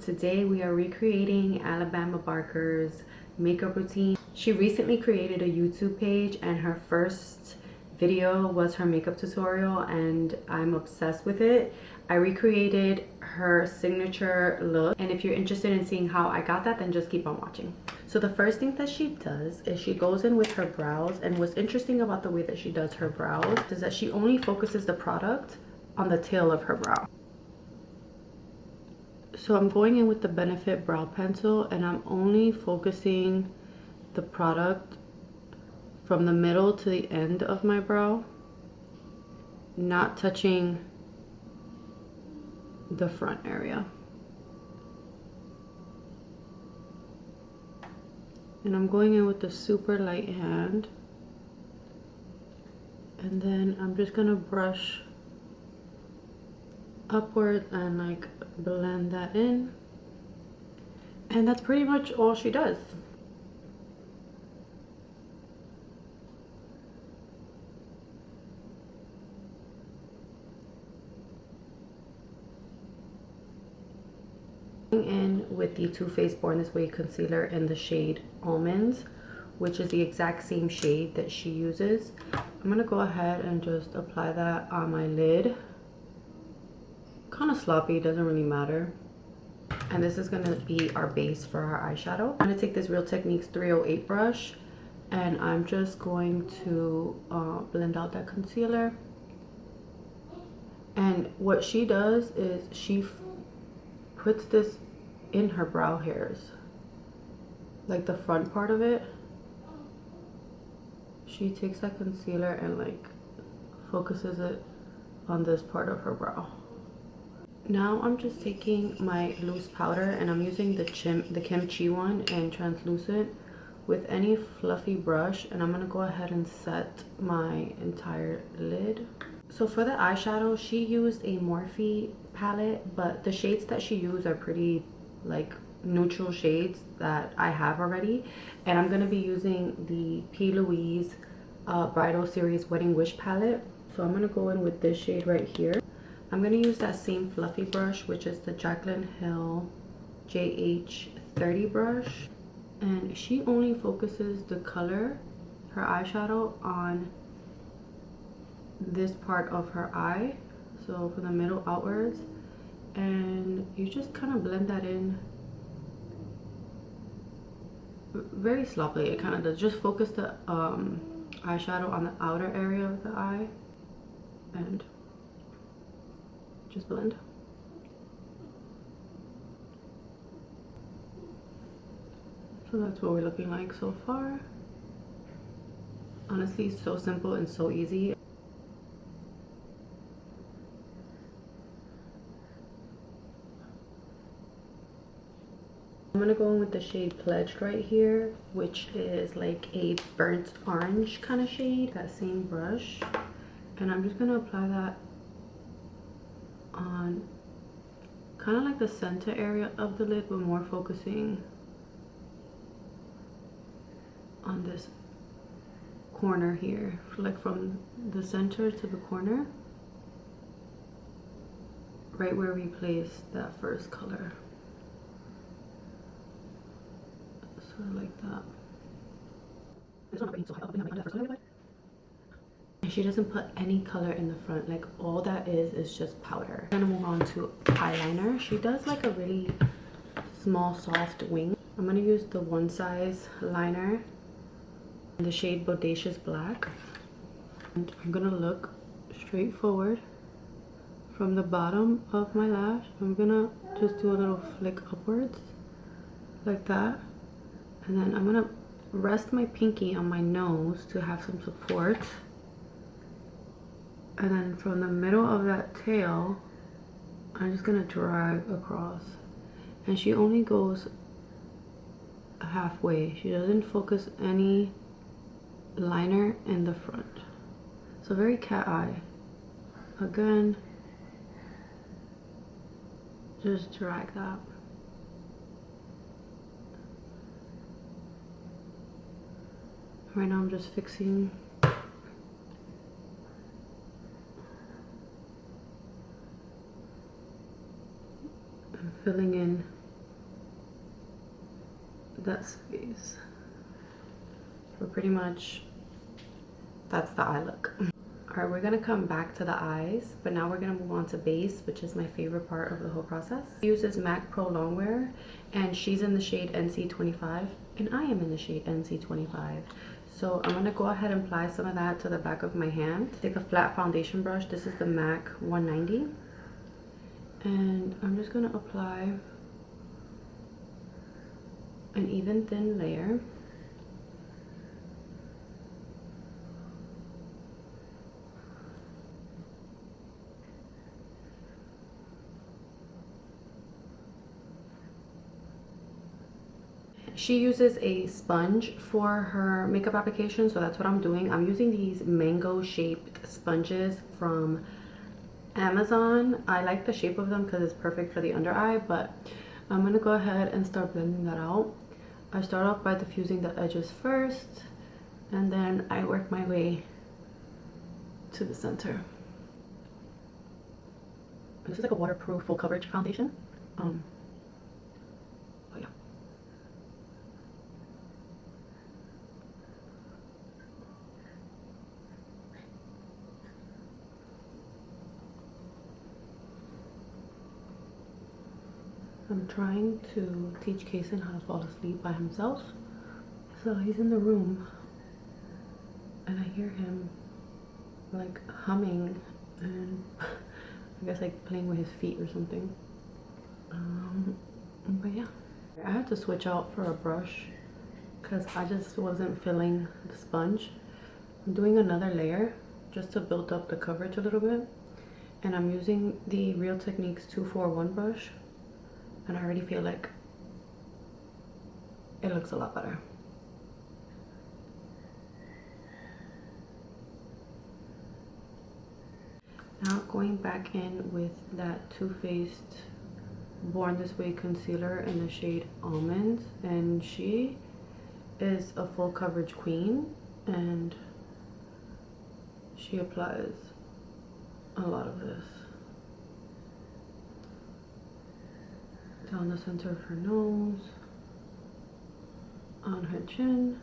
Today we are recreating Alabama Barker's makeup routine. She recently created a YouTube page and her first video was her makeup tutorial and I'm obsessed with it. I recreated her signature look, and if you're interested in seeing how I got that, then just keep on watching. So the first thing that she does is she goes in with her brows, and what's interesting about the way that she does her brows is that she only focuses the product on the tail of her brow. So I'm going in with the Benefit brow pencil and I'm only focusing the product from the middle to the end of my brow, not touching the front area. And I'm going in with the super light hand, and then I'm just gonna brush upward and like blend that in, and that's pretty much all she does. In with the Too Faced Born This Way concealer in the shade Almonds, which is the exact same shade that she uses. I'm gonna go ahead and just apply that on my lid. Kind of sloppy, doesn't really matter. And this is gonna be our base for our eyeshadow. I'm gonna take this Real Techniques 308 brush and I'm just going to blend out that concealer. And what she does is she puts this in her brow hairs, like the front part of it. She takes that concealer and like focuses it on this part of her brow. Now I'm just taking my loose powder and I'm using the Kimchi one in translucent with any fluffy brush, and I'm gonna go ahead and set my entire lid. So for the eyeshadow, she used a Morphe palette, but the shades that she used are pretty like neutral shades that I have already. And I'm going to be using the P. Louise Bridal Series Wedding Wish palette. So I'm going to go in with this shade right here. I'm going to use that same fluffy brush, which is the Jaclyn Hill JH30 brush. And she only focuses the color, her eyeshadow, on this part of her eye, so from the middle outwards, and you just kind of blend that in very sloppily. It kind of does. Just focus the eyeshadow on the outer area of the eye and just blend. So that's what we're looking like so far. Honestly, so simple and so easy. I'm gonna go in with the shade Pledged right here, which is like a burnt orange kind of shade, that same brush. And I'm just gonna apply that on kind of like the center area of the lid, but more focusing on this corner here, like from the center to the corner, right where we placed that first color. Like that. And she doesn't put any color in the front, like all that is just powder. I'm gonna move on to eyeliner. She does like a really small soft wing. I'm gonna use the One Size liner in the shade Bodacious Black, and I'm gonna look straight forward from the bottom of my lash. I'm gonna just do a little flick upwards like that. And then I'm gonna rest my pinky on my nose to have some support. And then from the middle of that tail, I'm just gonna drag across. And she only goes halfway. She doesn't focus any liner in the front. So very cat eye. Again, just drag that. Right now I'm just fixing and filling in this face. But pretty much that's the eye look. All right, we're gonna come back to the eyes, but now we're gonna move on to base, which is my favorite part of the whole process. She uses MAC Pro Longwear, and she's in the shade NC25, and I am in the shade NC25. So I'm gonna go ahead and apply some of that to the back of my hand. Take a flat foundation brush. This is the MAC 190. And I'm just gonna apply an even thin layer. She uses a sponge for her makeup application, so that's what I'm doing. I'm using these mango shaped sponges from Amazon. I like the shape of them because it's perfect for the under eye, but I'm gonna go ahead and start blending that out. I start off by diffusing the edges first, and then I work my way to the center. This is like a waterproof full coverage foundation. Oh yeah. I'm trying to teach Kason how to fall asleep by himself. So he's in the room and I hear him like humming and I guess like playing with his feet or something. But yeah, I had to switch out for a brush because I just wasn't feeling the sponge. I'm doing another layer just to build up the coverage a little bit, and I'm using the Real Techniques 241 brush, and I already feel like it looks a lot better. Now going back in with that Too Faced Born This Way concealer in the shade Almonds, and she is a full coverage queen, and she applies a lot of this down the center of her nose, on her chin,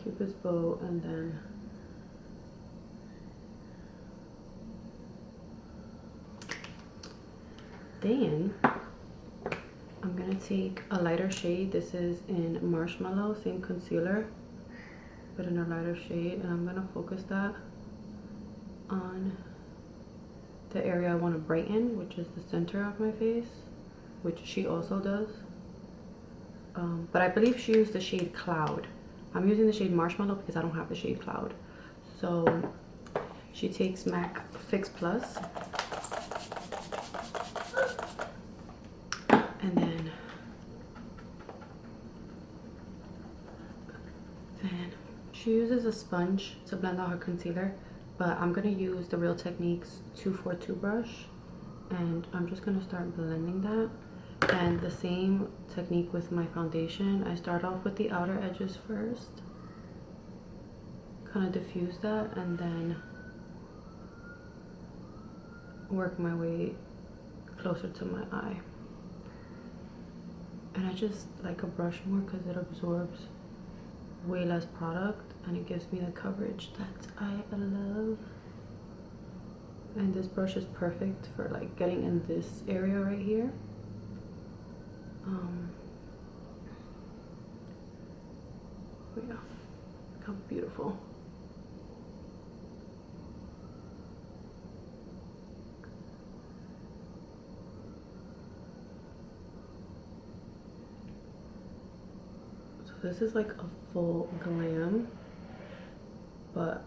Cupid's bow, and then I'm gonna take a lighter shade. This is in Marshmallow, same concealer, but in a lighter shade, and I'm gonna focus that on the area I want to brighten, which is the center of my face, which she also does. But I believe she used the shade Cloud. I'm using the shade Marshmallow because I don't have the shade Cloud. So she takes MAC Fix Plus, and then she uses a sponge to blend out her concealer, but I'm gonna use the Real Techniques 242 brush, and I'm just gonna start blending that. And the same technique with my foundation. I start off with the outer edges first, kind of diffuse that, and then work my way closer to my eye. And I just like a brush more because it absorbs way less product and it gives me the coverage that I love. And this brush is perfect for like getting in this area right here. But yeah, look how beautiful. So this is like a full glam, but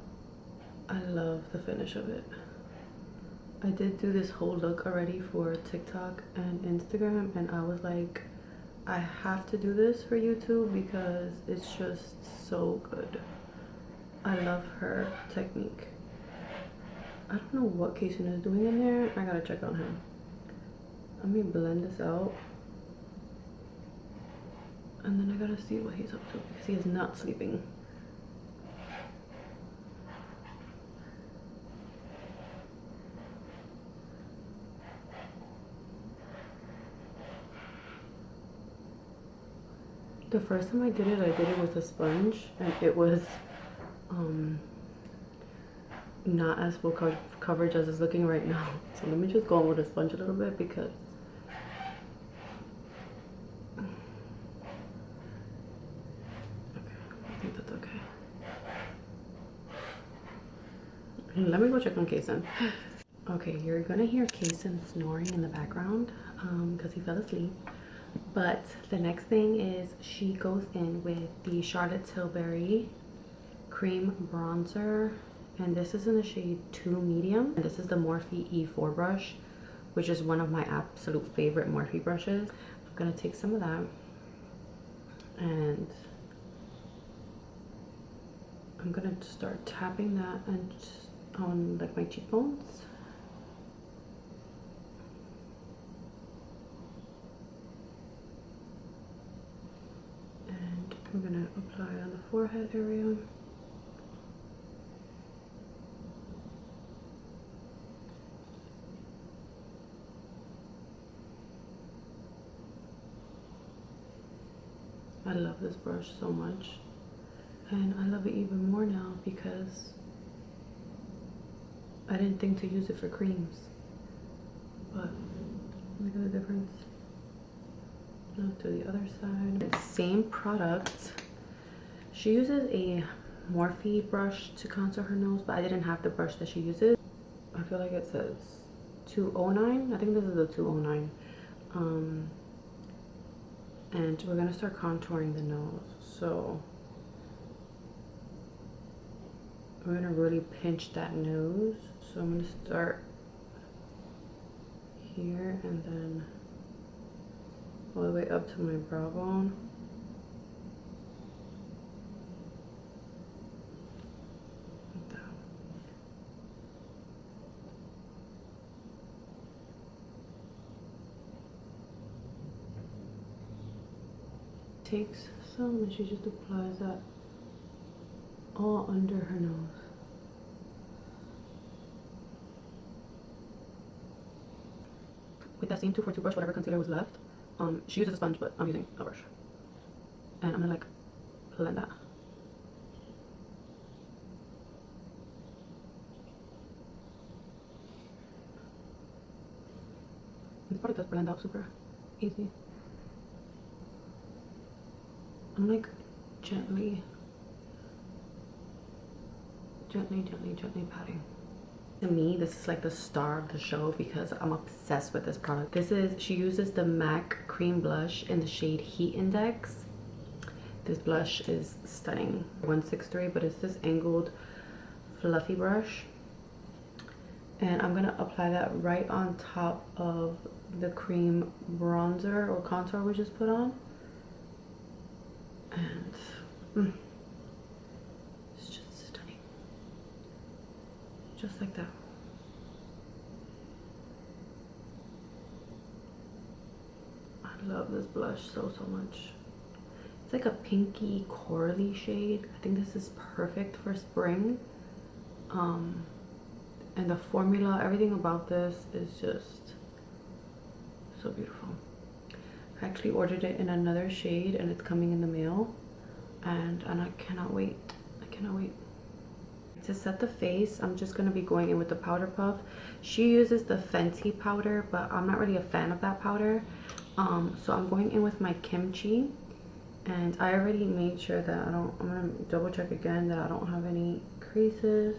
I love the finish of it. I did do this whole look already for TikTok and Instagram, and I was like, I have to do this for YouTube because it's just so good. I love her technique. I don't know what Kason is doing in there. I gotta check on him. Let me blend this out. And then I gotta see what he's up to because he is not sleeping. The first time I did it with a sponge, and it was not as full coverage as it's looking right now. So let me just go on with a sponge a little bit because I think that's okay. Let me go check on Kason. Okay, you're gonna hear Kason snoring in the background because he fell asleep. But the next thing is she goes in with the Charlotte Tilbury cream bronzer, and this is in the shade 2 medium, and this is the Morphe E4 brush, which is one of my absolute favorite Morphe brushes. I'm gonna take some of that and I'm gonna start tapping that and just on like my cheekbones. And I'm gonna apply on the forehead area. I love this brush so much, and I love it even more now because I didn't think to use it for creams, but look at the difference. Now to the other side. Same product. She uses a Morphe brush to contour her nose, but I didn't have the brush that she uses. I feel like it says 209. I think this is the 209. And we're gonna start contouring the nose. So we're gonna really pinch that nose. So I'm gonna start here and then all the way up to my brow bone. Like that. Takes some and she just applies that all under her nose. With that same 242 brush, whatever concealer was left, she uses a sponge, but I'm using a brush. And I'm gonna like blend that. This product does blend out super easy. I'm like gently patting. To me, this is like the star of the show because I'm obsessed with this product. She uses the MAC cream blush in the shade Heat Index. This blush is stunning. 163, but it's this angled fluffy brush. And I'm gonna apply that right on top of the cream bronzer or contour we just put on. And it's just stunning. Just like that. I love this blush so much. It's like a pinky corally shade. I think this is perfect for spring. And the formula, everything about this is just so beautiful. I actually ordered it in another shade and it's coming in the mail, and I cannot wait. I cannot wait. To set the face, I'm just going to be going in with the powder puff. She uses the Fenty powder, but I'm not really a fan of that powder. So I'm going in with my kimchi, and I already made sure that I'm going to double check again that I don't have any creases.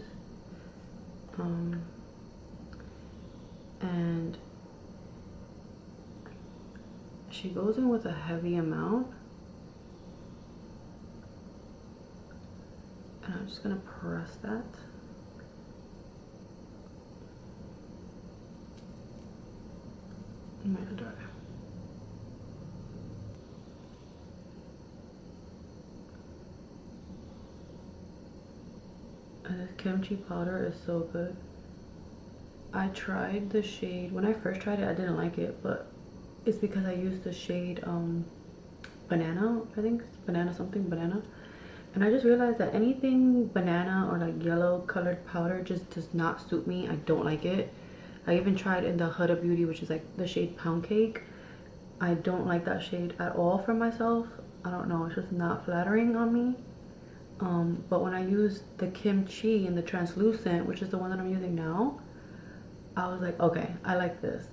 And she goes in with a heavy amount. And I'm just gonna press that. I'm gonna dry. And this kimchi powder is so good. I tried the shade, when I first tried it I didn't like it, but it's because I used the shade banana, I think it's banana something, banana. And I just realized that anything banana or like yellow colored powder just does not suit me. I don't like it. I even tried in the Huda Beauty, which is like the shade Pound Cake. I don't like that shade at all for myself. I don't know, it's just not flattering on me. But when I used the kimchi in the translucent, which is the one that I'm using now, I was like, okay, I like this.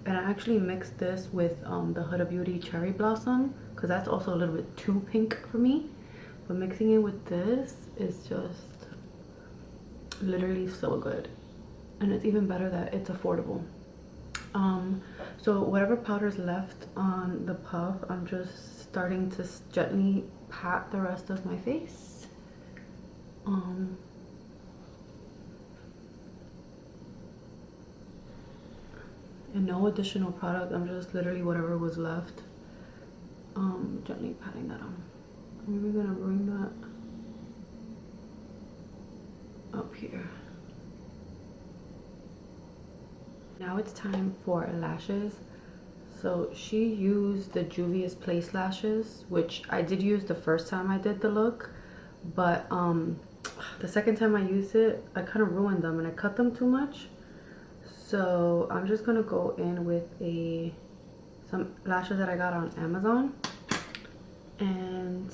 And I actually mixed this with the Huda Beauty Cherry Blossom, because that's also a little bit too pink for me. But mixing it with this is just literally so good. And it's even better that it's affordable. So whatever powder is left on the puff, I'm just starting to gently pat the rest of my face. And no additional product, I'm just literally whatever was left, gently patting that on. I'm even gonna bring that up here. Now it's time for lashes. So she used the Juvia's Place lashes, which I did use the first time I did the look, but the second time I used it, I kind of ruined them and I cut them too much. So I'm just gonna go in with some lashes that I got on Amazon, and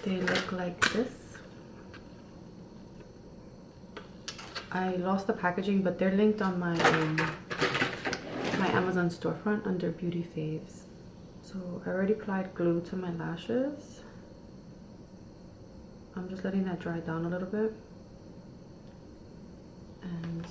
they look like this. I lost the packaging, but they're linked on my my Amazon storefront under Beauty Faves. So I already applied glue to my lashes. I'm just letting that dry down a little bit. And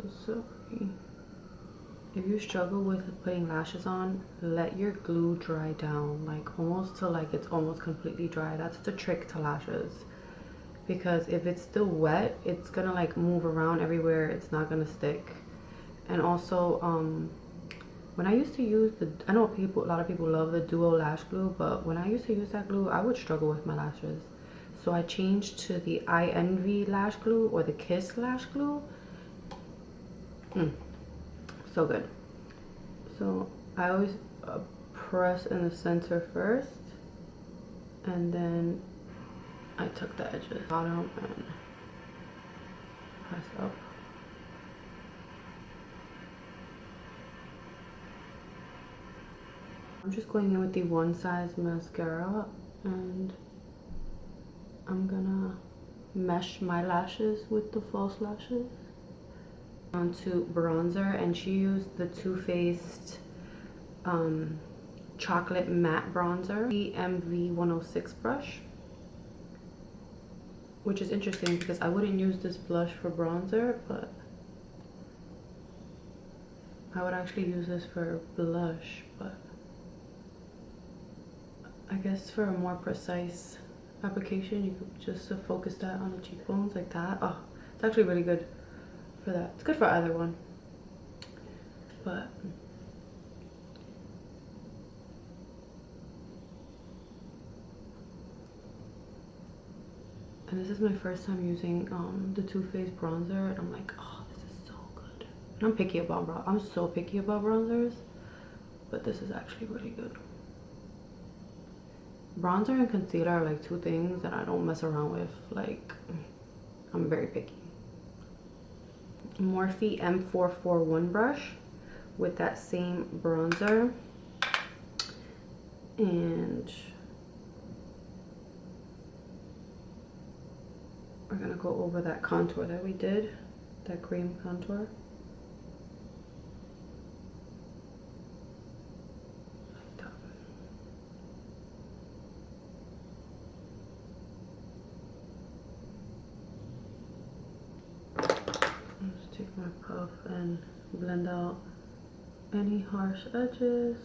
it's so pretty. If you struggle with putting lashes on, let your glue dry down, like almost till like it's almost completely dry. That's the trick to lashes, because if it's still wet, it's gonna like move around everywhere. It's not gonna stick. And also when I used to use I know a lot of people love the Duo lash glue, but when I used to use that glue, I would struggle with my lashes. So I changed to the I Envy lash glue or the Kiss lash glue. So good. So I always press in the center first, and then I took the edges bottom and press up. I'm just going in with the One Size mascara, and I'm gonna mesh my lashes with the false lashes. Onto bronzer, and she used the Too Faced chocolate matte bronzer, the MV106 brush, which is interesting because I wouldn't use this blush for bronzer, but I would actually use this for blush. But I guess for a more precise application, you could just focus that on the cheekbones like that. Oh, it's actually really good for that. It's good for either one, but and this is my first time using the Too Faced bronzer, and I'm like, oh, this is so good. And I'm picky about I'm so picky about bronzers, but this is actually really good. Bronzer and concealer are like two things that I don't mess around with. Like, I'm very picky. Morphe M441 brush with that same bronzer, and we're gonna go over that contour that we did, that cream contour. Like that. Let's take my puff and blend out any harsh edges.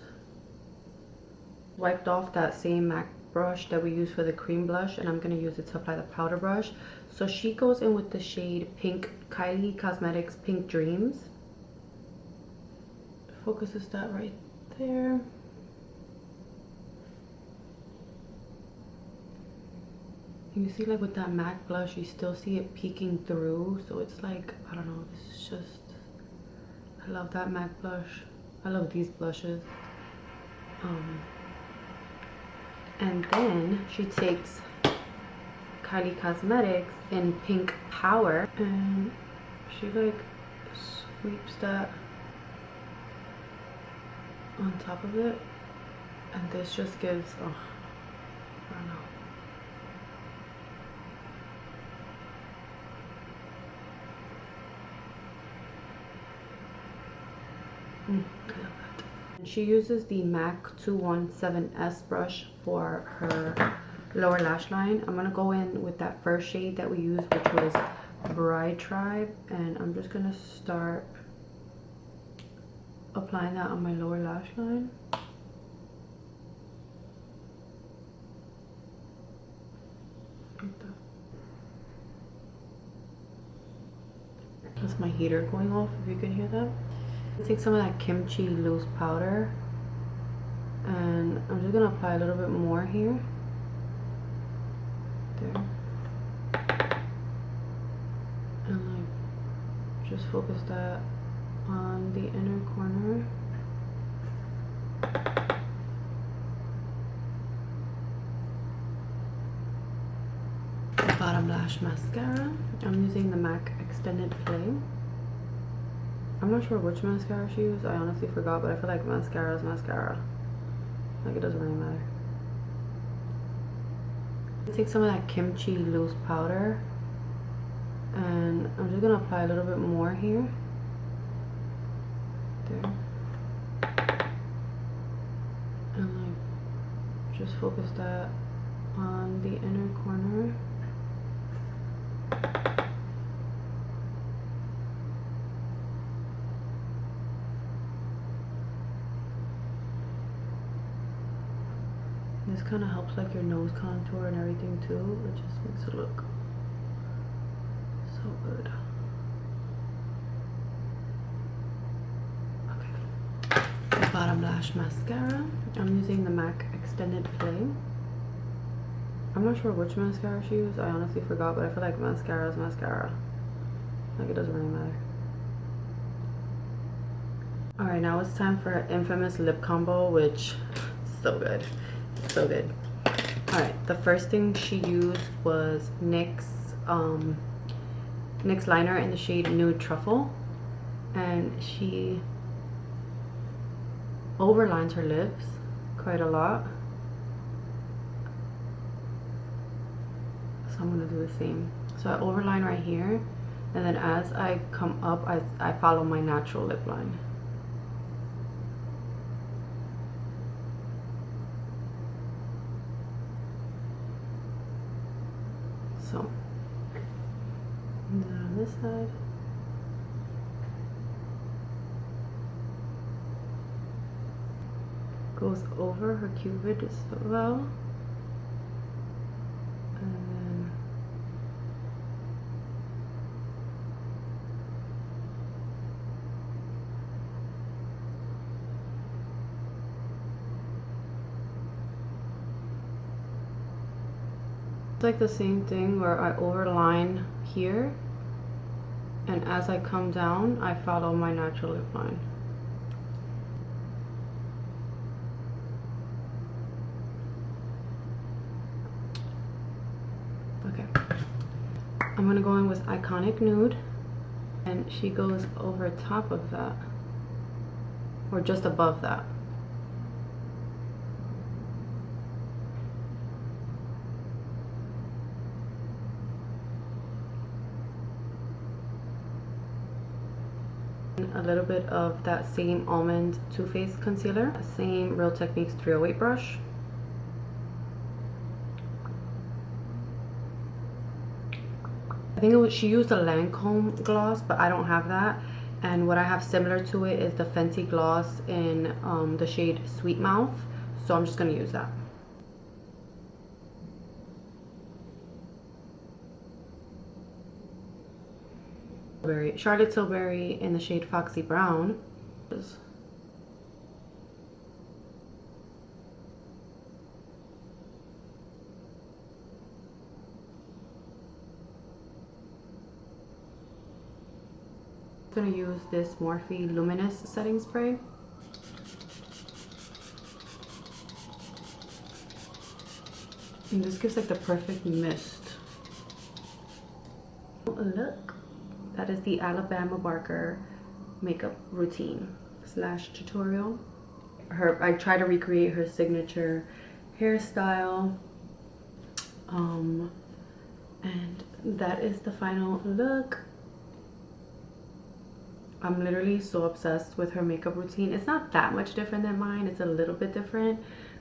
Wiped off that same MAC brush that we used for the cream blush, and I'm going to use it to apply the powder brush. So she goes in with the shade Pink, Kylie Cosmetics Pink Dreams. Focuses that right there. You see, like with that MAC blush, you still see it peeking through, so it's like, I don't know, it's just I love that MAC blush. I love these blushes. And then she takes Kylie Cosmetics in Pink Power, and she like sweeps that on top of it, and this just gives, oh, I don't know. I love that. And she uses the MAC 217S brush for her lower lash line. I'm gonna go in with that first shade that we used, which was Bride Tribe, and I'm just gonna start applying that on my lower lash line. That's my heater going off, if you can hear that. Take some of that kimchi loose powder, and I'm just gonna apply a little bit more here. There. And like just focus that on the inner corner. Bottom lash mascara. I'm using the MAC Extended Play. I'm not sure which mascara she used. I honestly forgot, but I feel like mascara is mascara. Like, it doesn't really matter. Take some of that kimchi loose powder, and I'm just gonna apply a little bit more here. There. And like just focus that on the inner corner. This kind of helps like your nose contour and everything too. It just makes it look so good. Okay. Bottom lash mascara. I'm using the MAC Extended Play. I'm not sure which mascara she used. I honestly forgot, but I feel like mascara is mascara. Like, it doesn't really matter. Alright, now it's time for her infamous lip combo, which so good. So good. Alright, the first thing she used was NYX liner in the shade Nude Truffle, and she overlines her lips quite a lot. So I'm gonna do the same. So I overline right here, and then as I come up, I follow my natural lip line. So, and then on this side. Goes over her cupid as well. And then it's like the same thing where I overline here, and as I come down, I follow my natural lip line. Okay, I'm gonna go in with Iconic Nude, and she goes over top of that, or just above that. A little bit of that same Almond Too Faced concealer, same Real Techniques 308 brush. I think she used a Lancome gloss, but I don't have that. And what I have similar to it is the Fenty gloss in the shade Sweet Mouth. So I'm just gonna use that. Charlotte Tilbury in the shade Foxy Brown. I'm gonna use this Morphe Luminous setting spray. And this gives like the perfect mist. Look, that is the Alabama Barker makeup routine / tutorial. I try to recreate her signature hairstyle. And that is the final look. I'm literally so obsessed with her makeup routine. It's not that much different than mine. It's a little bit different,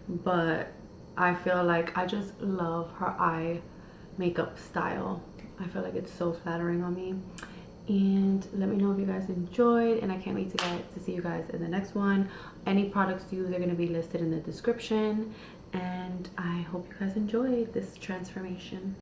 but I feel like I just love her eye makeup style. I feel like it's so flattering on me. And let me know if you guys enjoyed, and I can't wait to see you guys in the next one. Any products used are going to be listed in the description, and I hope you guys enjoyed this transformation.